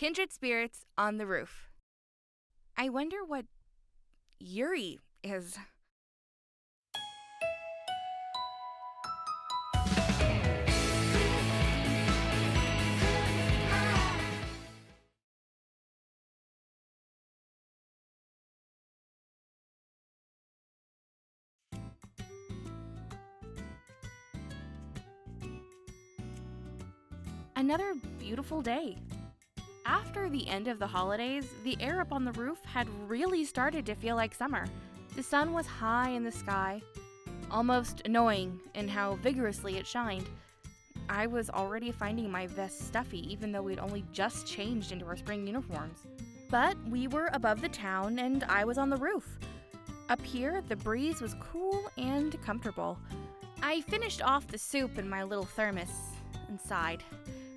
Kindred Spirits on the roof. I wonder what Yuri is. Another beautiful day. After the end of the holidays, the air up on the roof had really started to feel like summer. The sun was high in the sky, almost annoying in how vigorously it shined. I was already finding my vest stuffy, even though we'd only just changed into our spring uniforms. But we were above the town, and I was on the roof. Up here, the breeze was cool and comfortable. I finished off the soup in my little thermos and sighed,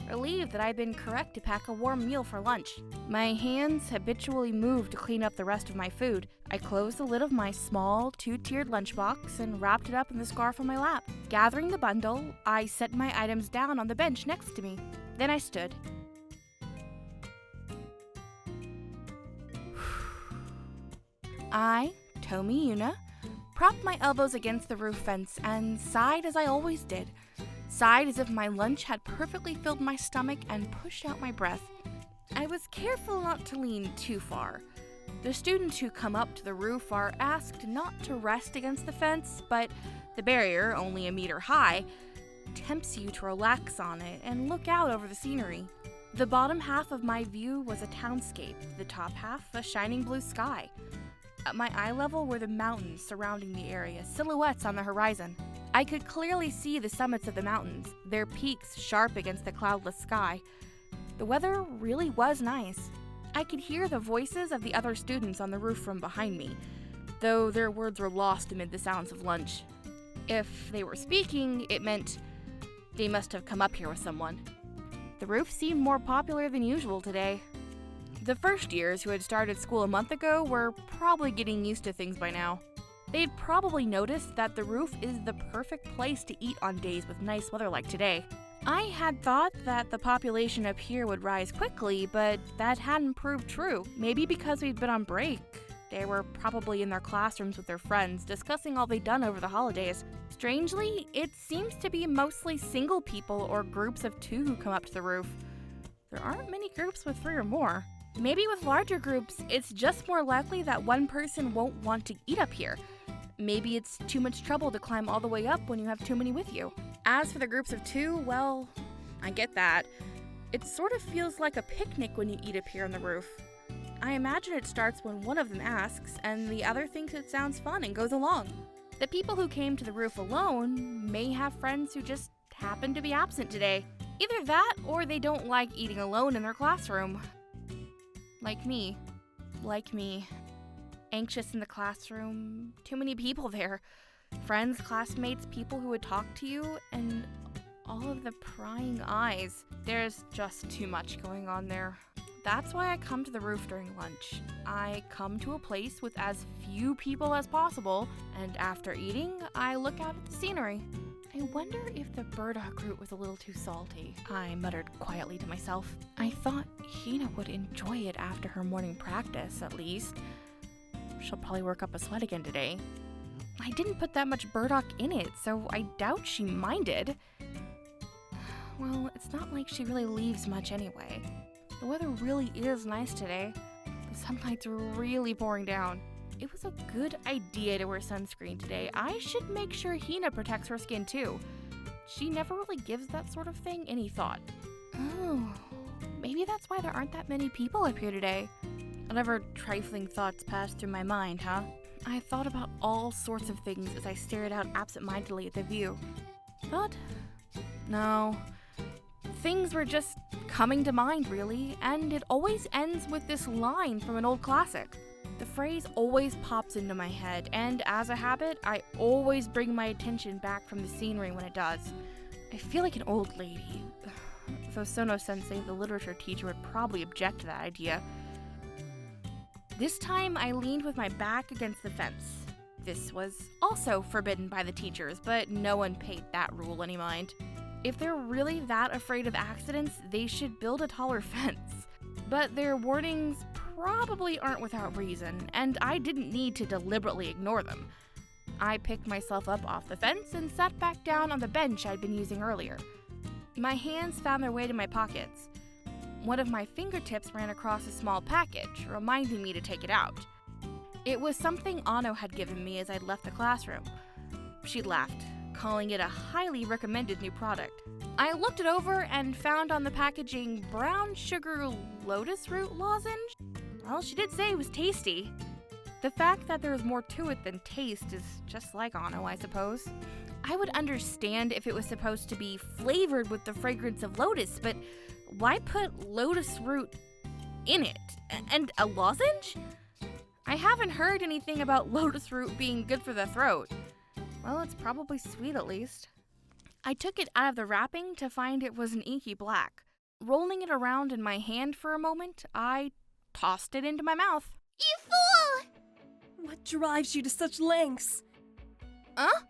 relieved that I'd been correct to pack a warm meal for lunch. My hands habitually moved to clean up the rest of my food. I closed the lid of my small, two-tiered lunchbox and wrapped it up in the scarf on my lap. Gathering the bundle, I set my items down on the bench next to me. Then I stood. I, Toomi Yuna, propped my elbows against the roof fence and sighed as I always did. Sighed as if my lunch had perfectly filled my stomach and pushed out my breath. I was careful not to lean too far. The students who come up to the roof are asked not to rest against the fence, but the barrier, only a meter high, tempts you to relax on it and look out over the scenery. The bottom half of my view was a townscape, the top half a shining blue sky. At my eye level were the mountains surrounding the area, silhouettes on the horizon. I could clearly see the summits of the mountains, their peaks sharp against the cloudless sky. The weather really was nice. I could hear the voices of the other students on the roof from behind me, though their words were lost amid the sounds of lunch. If they were speaking, it meant they must have come up here with someone. The roof seemed more popular than usual today. The first years who had started school a month ago were probably getting used to things by now. They'd probably noticed that the roof is the perfect place to eat on days with nice weather like today. I had thought that the population up here would rise quickly, but that hadn't proved true. Maybe because we'd been on break. They were probably in their classrooms with their friends, discussing all they'd done over the holidays. Strangely, it seems to be mostly single people or groups of two who come up to the roof. There aren't many groups with 3 or more. Maybe with larger groups, it's just more likely that one person won't want to eat up here. Maybe it's too much trouble to climb all the way up when you have too many with you. As for the groups of 2, well, I get that. It sort of feels like a picnic when you eat up here on the roof. I imagine it starts when one of them asks, and the other thinks it sounds fun and goes along. The people who came to the roof alone may have friends who just happen to be absent today. Either that, or they don't like eating alone in their classroom. Like me. Anxious in the classroom, too many people there. Friends, classmates, people who would talk to you, and all of the prying eyes. There's just too much going on there. That's why I come to the roof during lunch. I come to a place with as few people as possible, and after eating, I look out at the scenery. I wonder if the burdock root was a little too salty, I muttered quietly to myself. I thought Hina would enjoy it after her morning practice, at least. She'll probably work up a sweat again today. I didn't put that much burdock in it, so I doubt she minded. Well, it's not like she really leaves much anyway. The weather really is nice today. The sunlight's really pouring down. It was a good idea to wear sunscreen today. I should make sure Hina protects her skin too. She never really gives that sort of thing any thought. Oh, maybe that's why there aren't that many people up here today. Whatever trifling thoughts passed through my mind, huh? I thought about all sorts of things as I stared out absent-mindedly at the view. But, no. Things were just coming to mind, really, and it always ends with this line from an old classic. The phrase always pops into my head, and as a habit, I always bring my attention back from the scenery when it does. I feel like an old lady. Though Sono-sensei, the literature teacher, would probably object to that idea. This time, I leaned with my back against the fence. This was also forbidden by the teachers, but no one paid that rule any mind. If they're really that afraid of accidents, they should build a taller fence. But their warnings probably aren't without reason, and I didn't need to deliberately ignore them. I picked myself up off the fence and sat back down on the bench I'd been using earlier. My hands found their way to my pockets. One of my fingertips ran across a small package, reminding me to take it out. It was something Ano had given me as I'd left the classroom. She laughed, calling it a highly recommended new product. I looked it over and found on the packaging brown sugar lotus root lozenge. Well, she did say it was tasty. The fact that there was more to it than taste is just like Ano, I suppose. I would understand if it was supposed to be flavored with the fragrance of lotus, but why put lotus root in it? And a lozenge? I haven't heard anything about lotus root being good for the throat. Well, it's probably sweet at least. I took it out of the wrapping to find it was an inky black. Rolling it around in my hand for a moment, I tossed it into my mouth. You fool! What drives you to such lengths? Huh?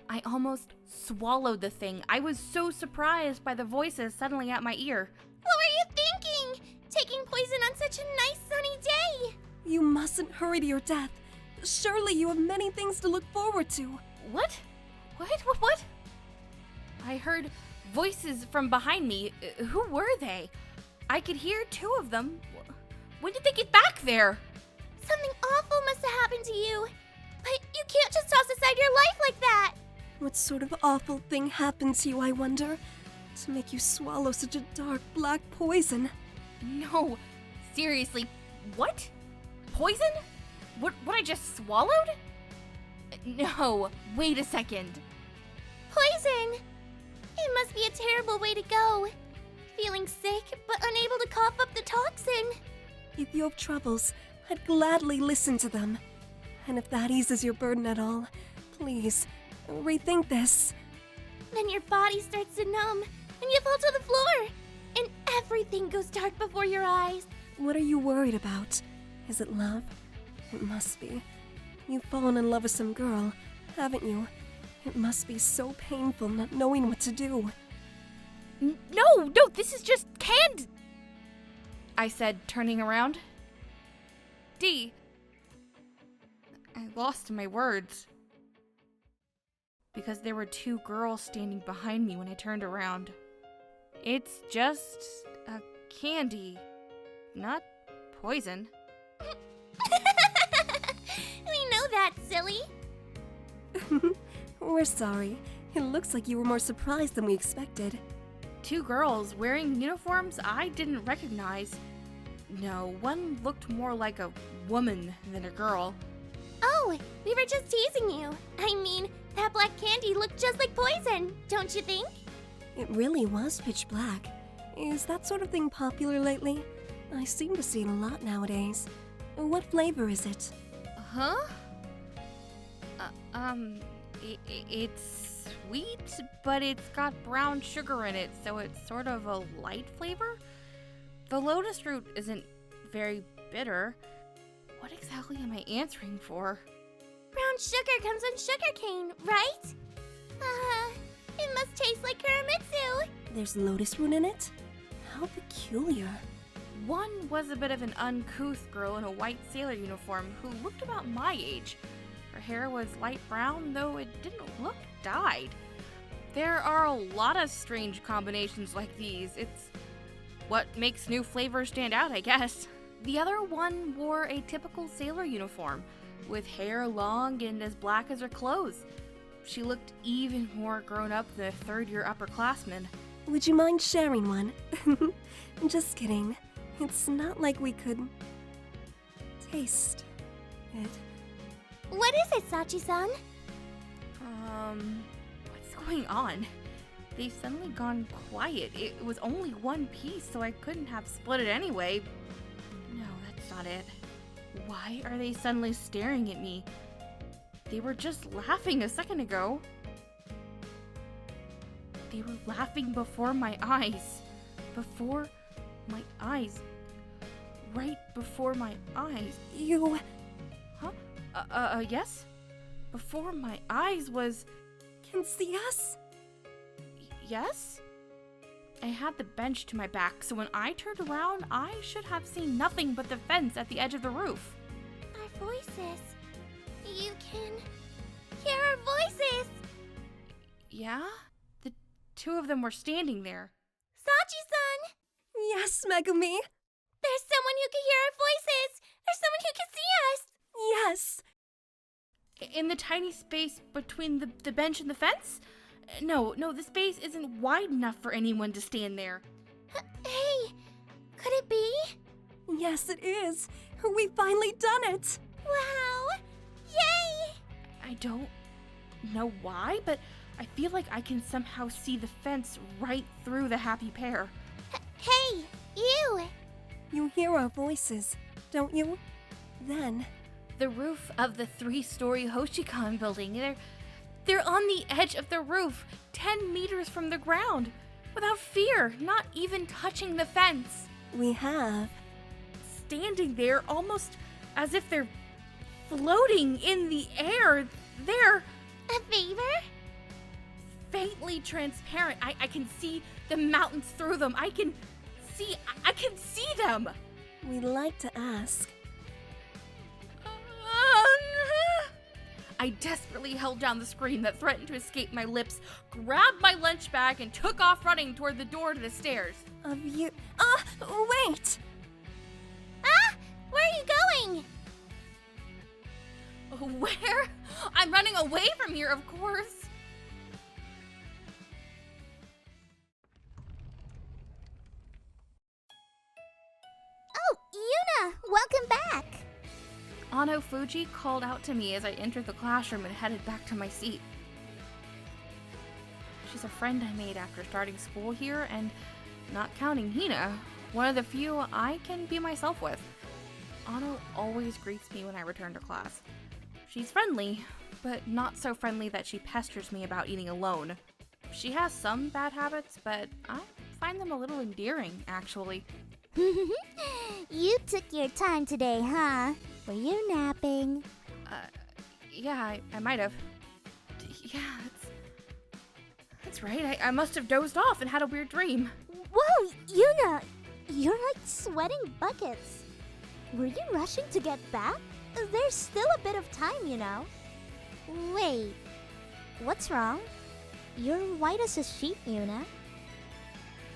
I almost swallowed the thing. I was so surprised by the voices suddenly at my ear. What were you thinking? Taking poison on such a nice sunny day? You mustn't hurry to your death. Surely you have many things to look forward to. What? What? I heard voices from behind me. Who were they? I could hear two of them. When did they get back there? Something awful must have happened to you. But you can't just toss aside your life like that. What sort of awful thing happened to you, I wonder, to make you swallow such a dark black poison? No, seriously, what? Poison? What I just swallowed? No, wait a second. Poison! It must be a terrible way to go. Feeling sick, but unable to cough up the toxin. If you have troubles, I'd gladly listen to them. And if that eases your burden at all, please, rethink this. Then your body starts to numb, and you fall to the floor. And everything goes dark before your eyes. What are you worried about? Is it love? It must be. You've fallen in love with some girl, haven't you? It must be so painful not knowing what to do. No, this is just canned, I said, turning around. D. I lost my words. Because there were two girls standing behind me when I turned around. It's just a candy, not poison. We know that, silly. We're sorry. It looks like you were more surprised than we expected. Two girls wearing uniforms I didn't recognize. No, one looked more like a woman than a girl. Oh, we were just teasing you. I mean, that black candy looked just like poison, don't you think? It really was pitch black. Is that sort of thing popular lately? I seem to see it a lot nowadays. What flavor is it? Huh? It's sweet, but it's got brown sugar in it, so it's sort of a light flavor. The lotus root isn't very bitter. What exactly am I answering for? Brown sugar comes on sugarcane, right? It must taste like Kuramitsu. There's lotus root in it? How peculiar. One was a bit of an uncouth girl in a white sailor uniform who looked about my age. Her hair was light brown, though it didn't look dyed. There are a lot of strange combinations like these. It's what makes new flavors stand out, I guess. The other one wore a typical sailor uniform, with hair long and as black as her clothes. She looked even more grown up than a third-year upperclassman. Would you mind sharing one? Just kidding. It's not like we could taste it. What is it, Sachi-san? What's going on? They've suddenly gone quiet. It was only one piece, so I couldn't have split it anyway. No, that's not it. Why are they suddenly staring at me? They were just laughing a second ago. They were laughing before my eyes. Before my eyes. Right before my eyes. You... Huh? Yes? Before my eyes was... can see us? Yes? I had the bench to my back, so when I turned around, I should have seen nothing but the fence at the edge of the roof. Our voices. You can hear our voices! Yeah? The two of them were standing there. Sachi-san! Yes, Megumi! There's someone who can hear our voices! There's someone who can see us! Yes! In the tiny space between the bench and the fence? No, the space isn't wide enough for anyone to stand there. Hey, could it be? Yes, it is! We've finally done it! Wow! Yay! I don't know why, but I feel like I can somehow see the fence right through the happy pair. Hey, you! You hear our voices, don't you? Then... The roof of the 3-story Hoshikan building. They're on the edge of the roof, 10 meters from the ground, without fear, not even touching the fence. we have... Standing there, almost as if they're floating in the air. They're A favor? faintly transparent. I can see the mountains through them. I can see them. We'd like to ask... I desperately held down the scream that threatened to escape my lips, grabbed my lunch bag, and took off running toward the door to the stairs. Of you... wait! Ah! Where are you going? Where? I'm running away from here, of course. Oh, Yuna! Welcome back! Ano Fuji called out to me as I entered the classroom and headed back to my seat. She's a friend I made after starting school here, and not counting Hina, one of the few I can be myself with. Ano always greets me when I return to class. She's friendly, but not so friendly that she pesters me about eating alone. She has some bad habits, but I find them a little endearing, actually. You took your time today, huh? Were you napping? Yeah, I might have. Yeah, that's right. I must have dozed off and had a weird dream. Whoa, Yuna! You're like sweating buckets. Were you rushing to get back? There's still a bit of time, you know. Wait, what's wrong? You're white as a sheet, Yuna.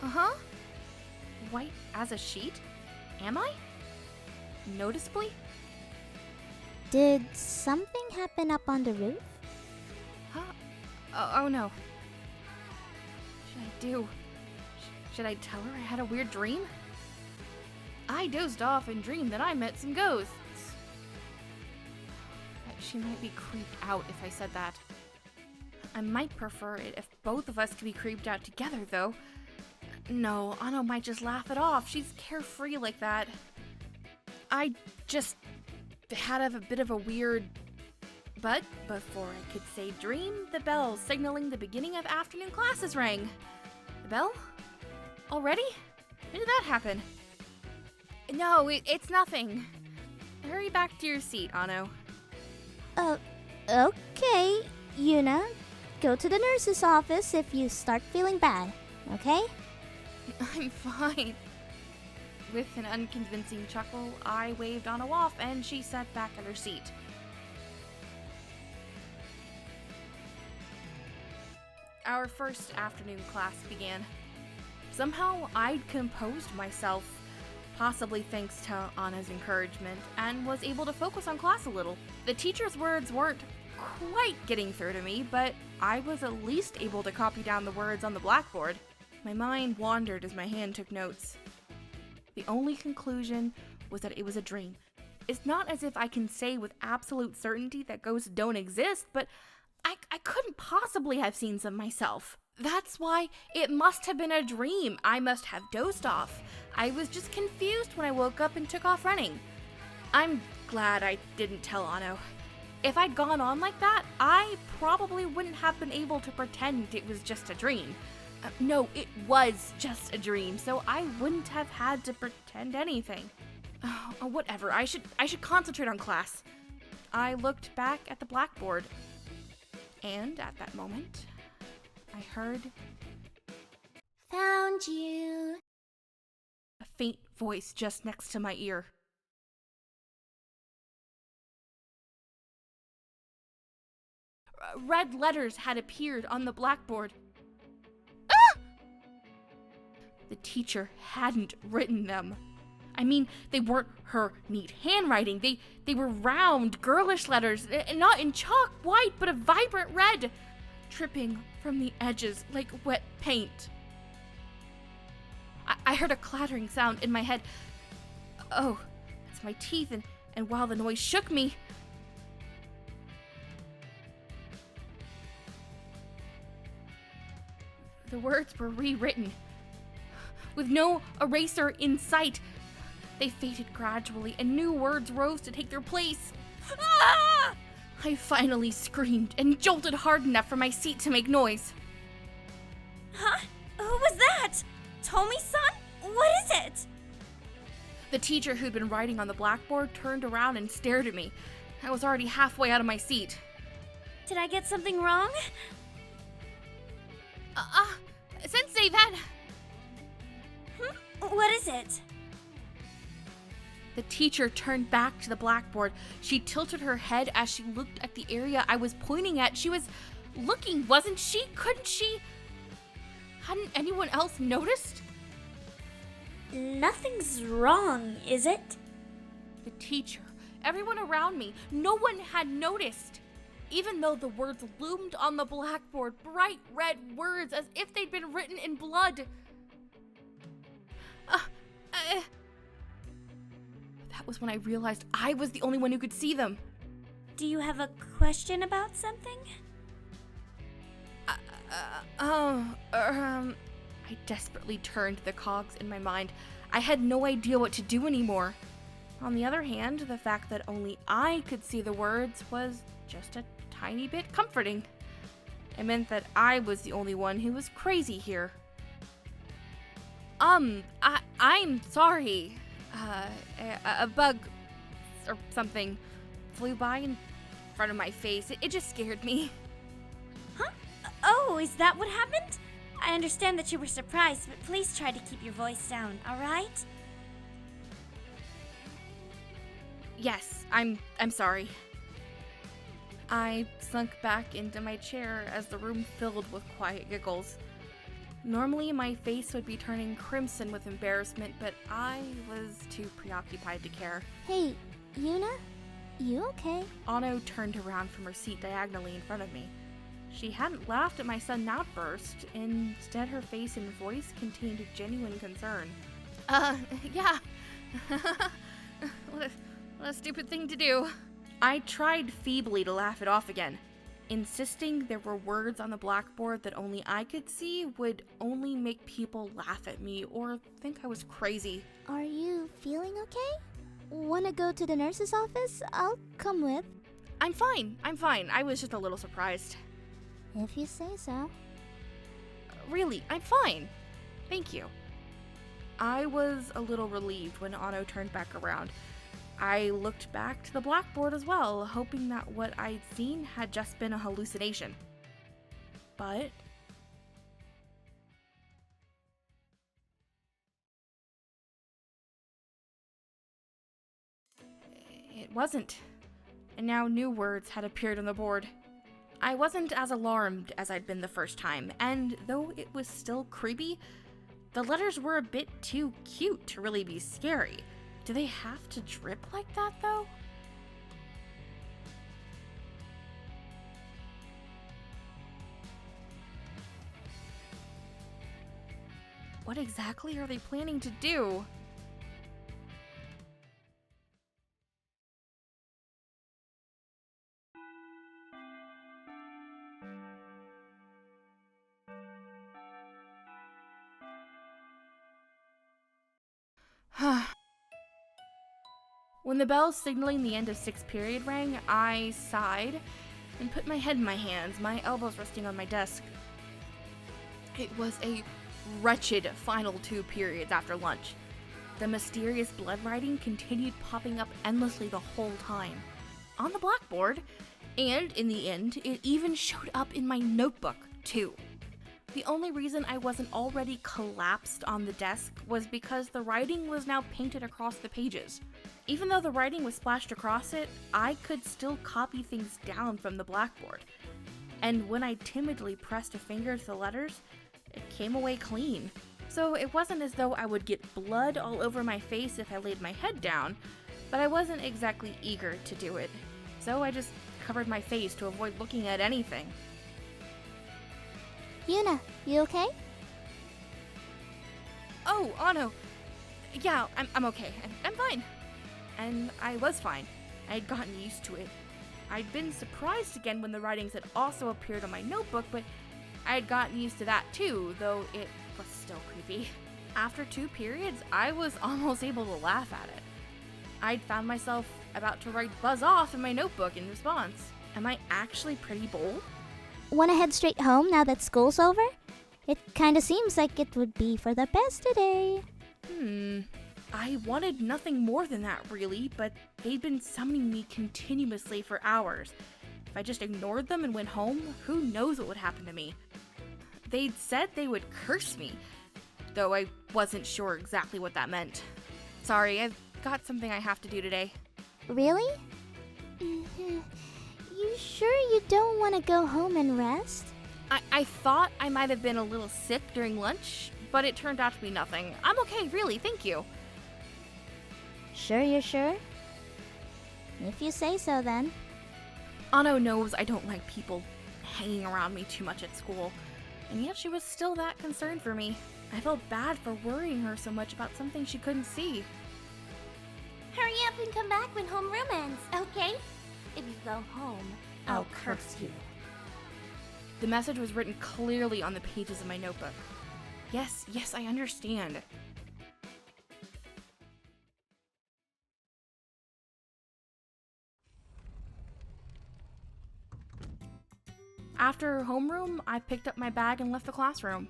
Uh-huh. White as a sheet? Am I? Noticeably? Did something happen up on the roof? Huh? Oh no. Should I do? Should I tell her I had a weird dream? I dozed off and dreamed that I met some ghosts. She might be creeped out if I said that. I might prefer it if both of us could be creeped out together, though. No, Ano might just laugh it off. She's carefree like that. I just had a bit of a weird... But before I could say dream, the bell signaling the beginning of afternoon classes rang. The bell? Already? When did that happen? No, it's nothing. Hurry back to your seat, Ano. Okay, Yuna. Go to the nurse's office if you start feeling bad, okay? I'm fine. With an unconvincing chuckle, I waved Ano off and she sat back at her seat. Our first afternoon class began. Somehow I'd composed myself, possibly thanks to Anna's encouragement, and was able to focus on class a little. The teacher's words weren't quite getting through to me, but I was at least able to copy down the words on the blackboard. My mind wandered as my hand took notes. The only conclusion was that it was a dream. It's not as if I can say with absolute certainty that ghosts don't exist, but I couldn't possibly have seen some myself. That's why it must have been a dream. I must have dozed off. I was just confused when I woke up and took off running. I'm glad I didn't tell Ano. If I'd gone on like that, I probably wouldn't have been able to pretend it was just a dream. No, it was just a dream, so I wouldn't have had to pretend anything. Oh, whatever, I should concentrate on class. I looked back at the blackboard, and at that moment, I heard... Found found you. A faint voice just next to my ear. Red letters had appeared on the blackboard. Ah! The teacher hadn't written them. I mean, they weren't her neat handwriting. They were round, girlish letters, not in chalk white, but a vibrant red, dripping from the edges like wet paint. I heard a clattering sound in my head. Oh, it's my teeth, and while the noise shook me, the words were rewritten. With no eraser in sight, they faded gradually, and new words rose to take their place. Ah! I finally screamed and jolted hard enough for my seat to make noise. Huh? Who was that? Toomi-san? What is it? The teacher who'd been writing on the blackboard turned around and stared at me. I was already halfway out of my seat. Did I get something wrong? Sensei, that... What is it? The teacher turned back to the blackboard. She tilted her head as she looked at the area I was pointing at. She was looking, wasn't she? Couldn't she? Hadn't anyone else noticed? Nothing's wrong, is it? The teacher, everyone around me, no one had noticed. Even though the words loomed on the blackboard, bright red words as if they'd been written in blood. That was when I realized I was the only one who could see them. Do you have a question about something? I desperately turned the cogs in my mind. I had no idea what to do anymore. On the other hand, the fact that only I could see the words was just a tiny bit comforting. It meant that I was the only one who was crazy here. I'm sorry. A bug or something flew by in front of my face. It just scared me. Huh? Oh, is that what happened? I understand that you were surprised, but please try to keep your voice down, alright? Yes, I'm sorry. I sunk back into my chair as the room filled with quiet giggles. Normally, my face would be turning crimson with embarrassment, but I was too preoccupied to care. Hey, Yuna? You okay? Ano turned around from her seat diagonally in front of me. She hadn't laughed at my sudden outburst. Instead, her face and voice contained genuine concern. Yeah. What a stupid thing to do. I tried feebly to laugh it off again. Insisting there were words on the blackboard that only I could see would only make people laugh at me or think I was crazy. Are you feeling okay? Wanna go to the nurse's office? I'll come with. I'm fine. I was just a little surprised. If you say so. Really, I'm fine. Thank you. I was a little relieved when Ano turned back around. I looked back to the blackboard as well, hoping that what I'd seen had just been a hallucination. But it wasn't. And now new words had appeared on the board. I wasn't as alarmed as I'd been the first time, and though it was still creepy, the letters were a bit too cute to really be scary. Do they have to drip like that, though? What exactly are they planning to do? When the bell signaling the end of 6th period rang, I sighed and put my head in my hands, my elbows resting on my desk. It was a wretched final 2 periods after lunch. The mysterious blood writing continued popping up endlessly the whole time, on the blackboard, and in the end, it even showed up in my notebook, too. The only reason I wasn't already collapsed on the desk was because the writing was now painted across the pages. Even though the writing was splashed across it, I could still copy things down from the blackboard. And when I timidly pressed a finger to the letters, it came away clean. So it wasn't as though I would get blood all over my face if I laid my head down, but I wasn't exactly eager to do it. So I just covered my face to avoid looking at anything. Yuna, you okay? Oh, Ano. Yeah, I'm okay. I'm fine. And I was fine. I had gotten used to it. I'd been surprised again when the writings had also appeared on my notebook, but I had gotten used to that too, though it was still creepy. After 2 periods, I was almost able to laugh at it. I'd found myself about to write "buzz off" in my notebook in response. Am I actually pretty bold? Wanna head straight home now that school's over? It kinda seems like it would be for the best today. I wanted nothing more than that, really, but they'd been summoning me continuously for hours. If I just ignored them and went home, who knows what would happen to me. They'd said they would curse me, though I wasn't sure exactly what that meant. Sorry, I've got something I have to do today. Really? You sure you don't want to go home and rest? I thought I might have been a little sick during lunch, but it turned out to be nothing. I'm okay, really, thank you. Sure you're sure? If you say so, then. Ano knows I don't like people hanging around me too much at school, and yet she was still that concerned for me. I felt bad for worrying her so much about something she couldn't see. Hurry up and come back when homeroom ends, okay? If you go home, I'll curse you. The message was written clearly on the pages of my notebook. Yes, I understand. After homeroom, I picked up my bag and left the classroom.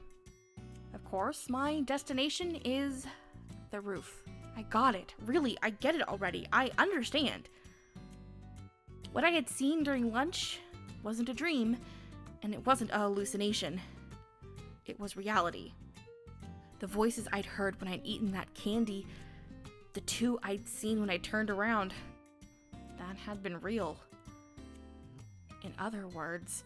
Of course, my destination is the roof. I got it. Really, I get it already. I understand. What I had seen during lunch wasn't a dream, and it wasn't a hallucination. It was reality. The voices I'd heard when I'd eaten that candy, the 2 I'd seen when I turned around, that had been real. In other words,